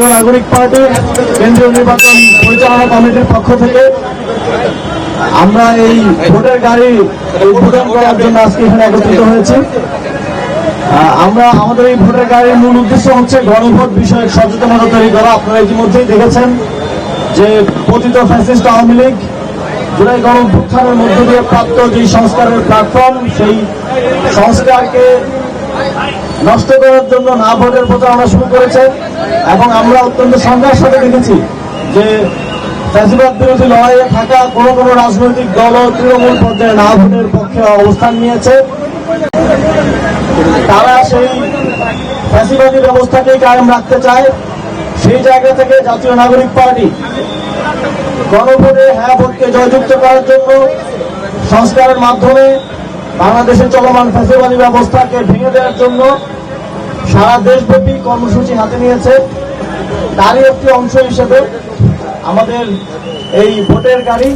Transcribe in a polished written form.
জাতীয় নাগরিক পার্টি কেন্দ্রীয় নির্বাচন পরিচালনা কমিটির পক্ষ থেকে আমরা এই ভোটের গাড়ি উদ্বোধন করার জন্য আজকে এখানে একত্রিত হয়েছি। আমরা আমাদের এই ভোটের গাড়ির মূল উদ্দেশ্য হচ্ছে গণভোট বিষয়ক সচেতনতা তৈরি করা। আপনারা ইতিমধ্যেই দেখেছেন যে পতিত ফ্যাসিস্ট আওয়ামী লীগ জুলাই গণঅভ্যুত্থানের মধ্য দিয়ে প্রাপ্ত যে সংস্কারের প্ল্যাটফর্ম, সেই সংস্কারকে নষ্ট করার জন্য না ভোটের প্রচারণা শুরু করেছে। এবং আমরা অত্যন্ত সংঘার সাথে দেখেছি যে ফ্যাসিবাদ বিরোধী লড়াইয়ে থাকা কোনো রাজনৈতিক দল তৃণমূল পর্যায়ে না ভোটের পক্ষে অবস্থান নিয়েছে। তারা সেই ফ্যাসিবাদী ব্যবস্থাকেই কায়েম রাখতে চায়। সেই জায়গা থেকে জাতীয় নাগরিক পার্টি গণভোটে হ্যাঁ ভোটকে জয়যুক্ত করার জন্য সংস্কারের মাধ্যমে বাংলাদেশে চলমান ফ্যাসিবাদী ব্যবস্থাকে ভেঙে দেওয়ার জন্য সারা দেশব্যাপী কর্মসূচি হাতে নিয়েছে। তারই একটি অংশ হিসেবে আমাদের এই ভোটের গাড়ি